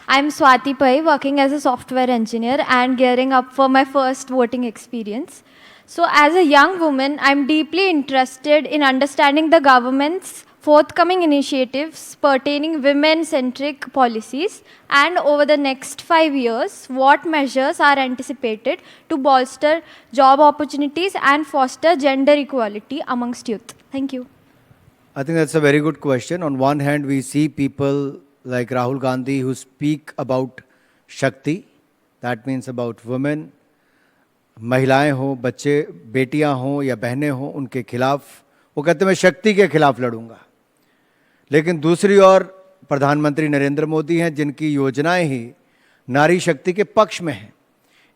I'm Swati Pai, working as a software engineer and gearing up for my first voting experience. So, as a young woman, I'm deeply interested in understanding the government's forthcoming initiatives pertaining women-centric policies, and over the next 5 years, what measures are anticipated to bolster job opportunities and foster gender equality amongst youth. Thank you. I think that's a very good question. On one hand, we see people like Rahul Gandhi who speak about Shakti, that means about women, महिलाएं हो, बच्चे, बेटियां हो या बहनें हो, उनके खिलाफ वो कहते हैं मैं शक्ति के खिलाफ लड़ूंगा। लेकिन दूसरी ओर प्रधानमंत्री नरेंद्र मोदी हैं जिनकी योजनाएं ही नारी शक्ति के पक्ष में हैं।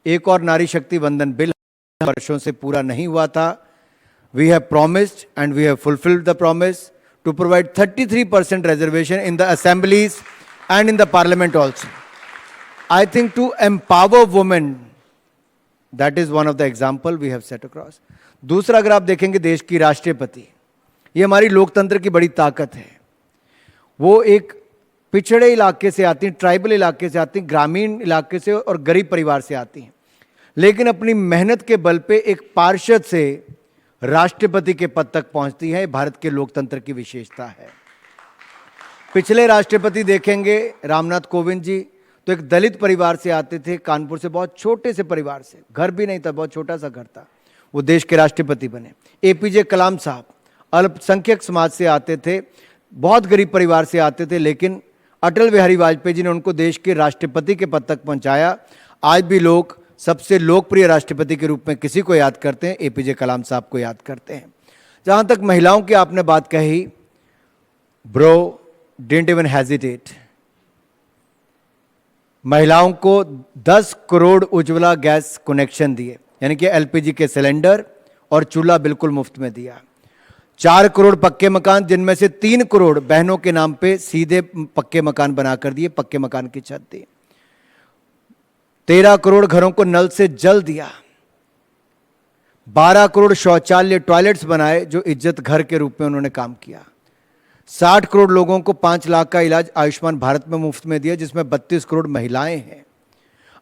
एक और नारी शक्ति वंदन बिल वर्षों से पूरा नहीं हुआ था। We have promised and we have fulfilled the promise to provide 33% reservation in the assemblies and in the parliament also. I think to empower women, that is one of the example we have set across. दूसरा अगर आप देखेंगे देश की राष्ट्रपति, ये हमारी लोकतंत्र की बड़ी ताकत है। वो एक पिछड़े इलाके से आती हैं, ट्राइबल इलाके से आती हैं, ग्रामीण इलाके से और गरीब परिवार से आती हैं, लेकिन अपनी मेहनत के बल पे एक पार्षद से राष्ट्रपति के पद तक पहुंचती है। भारत के लोकतंत्र की विशेषता है। पिछले राष्ट्रपति देखेंगे रामनाथ कोविंद जी, तो एक दलित परिवार से आते थे, कानपुर से, बहुत छोटे से परिवार से, घर भी नहीं था, बहुत छोटा सा घर था, वो देश के राष्ट्रपति बने। एपीजे कलाम साहब अल्पसंख्यक समाज से आते थे, बहुत गरीब परिवार से आते थे, लेकिन अटल बिहारी वाजपेयी जी ने उनको देश के राष्ट्रपति के पद तक पहुंचाया। आज भी लोग सबसे लोकप्रिय राष्ट्रपति के रूप में किसी को याद करते हैं, एपीजे कलाम साहब को याद करते हैं। जहां तक महिलाओं की आपने बात कही, ब्रो डिडंट इवन हेजिटेट। महिलाओं को 10 करोड़ उज्ज्वला गैस कनेक्शन दिए, यानी कि एलपीजी के सिलेंडर और चूल्हा बिल्कुल मुफ्त में दिया। 4 करोड़ पक्के मकान, जिनमें से 3 करोड़ बहनों के नाम पे सीधे पक्के मकान बनाकर दिए, पक्के मकान की छत दी। 13 करोड़ घरों को नल से जल दिया। 12 करोड़ शौचालय टॉयलेट्स बनाए, जो इज्जत घर के रूप में उन्होंने काम किया। 60 करोड़ लोगों को 5 लाख का इलाज आयुष्मान भारत में मुफ्त में दिया, जिसमें 32 करोड़ महिलाएं हैं।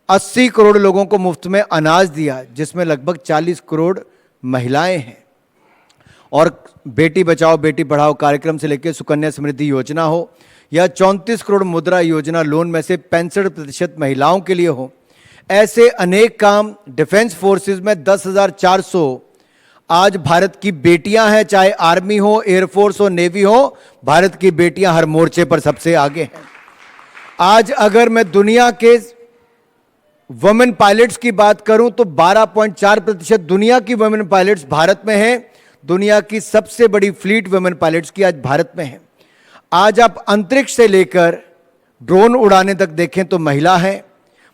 80 करोड़ लोगों को मुफ्त में अनाज दिया, जिसमें लगभग 40 करोड़ महिलाएं हैं। और बेटी बचाओ बेटी पढ़ाओ कार्यक्रम से लेकर सुकन्या समृद्धि योजना हो या 34 करोड़ मुद्रा योजना लोन में से 65% महिलाओं के लिए हो, ऐसे अनेक काम। डिफेंस फोर्सेस में 10,400 आज भारत की बेटियां हैं, चाहे आर्मी हो, एयरफोर्स हो, नेवी हो, भारत की बेटियां हर मोर्चे पर सबसे आगे हैं। आज अगर मैं दुनिया के वुमेन पायलट्स की बात करूं तो 12.4% दुनिया की वुमेन पायलट्स भारत में हैं। दुनिया की सबसे बड़ी फ्लीट वुमेन पायलट्स की आज भारत में है। आज आप अंतरिक्ष से लेकर ड्रोन उड़ाने तक देखें तो महिला है,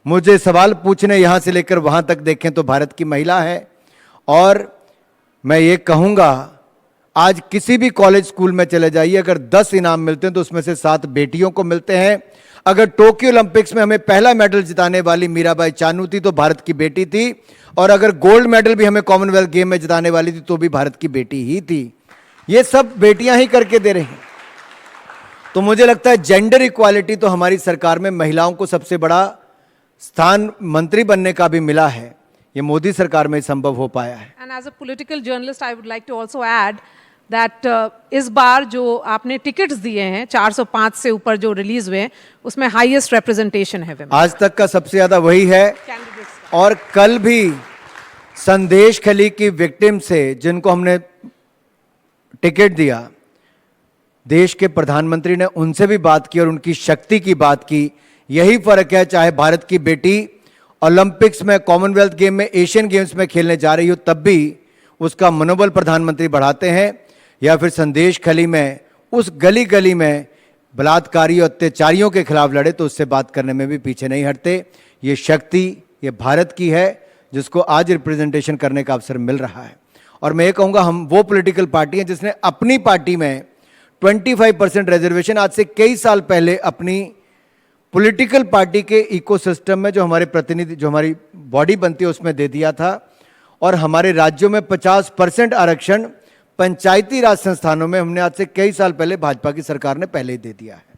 मुझे सवाल पूछने यहां से लेकर वहां तक देखें तो भारत की महिला है। और मैं ये कहूंगा, आज किसी भी कॉलेज स्कूल में चले जाइए, अगर 10 इनाम मिलते हैं तो उसमें से 7 बेटियों को मिलते हैं। अगर टोक्यो ओलंपिक्स में हमें पहला मेडल जिताने वाली मीराबाई चानू थी तो भारत की बेटी थी, और अगर गोल्ड मेडल भी हमें कॉमनवेल्थ गेम में जिताने वाली थी तो भी भारत की बेटी ही थी। ये सब बेटियां ही करके दे रही हैं। तो मुझे लगता है जेंडर इक्वालिटी तो हमारी सरकार में महिलाओं को सबसे बड़ा स्थान मंत्री बनने का भी मिला है, ये मोदी सरकार में संभव हो पाया है। And as a political journalist I would like to also add that इस बार जो आपने टिकट्स दिए हैं 405 से ऊपर जो रिलीज हुए हैं, उसमें हाईएस्ट रिप्रेजेंटेशन है women। आज तक का सबसे ज्यादा वही है। और कल भी संदेश खली की विक्टिम से जिनको हमने टिकट दिया, देश के प्रधानमंत्री ने उनसे भी बात की और उनकी शक्ति की बात की। यही फर्क है, चाहे भारत की बेटी ओलंपिक्स में, कॉमनवेल्थ गेम में, एशियन गेम्स में खेलने जा रही हो, तब भी उसका मनोबल प्रधानमंत्री बढ़ाते हैं, या फिर संदेश खली में उस गली गली में बलात्कारी और अत्याचारियों के खिलाफ लड़े तो उससे बात करने में भी पीछे नहीं हटते। ये शक्ति ये भारत की है जिसको आज रिप्रेजेंटेशन करने का अवसर मिल रहा है। और मैं ये कहूँगा, हम वो पॉलिटिकल पार्टी हैं जिसने अपनी पार्टी में 25% रिजर्वेशन आज से कई साल पहले अपनी पॉलिटिकल पार्टी के इकोसिस्टम में, जो हमारे प्रतिनिधि, जो हमारी बॉडी बनती है, उसमें दे दिया था। और हमारे राज्यों में 50% आरक्षण पंचायती राज संस्थानों में हमने आज से कई साल पहले भाजपा की सरकार ने पहले ही दे दिया है।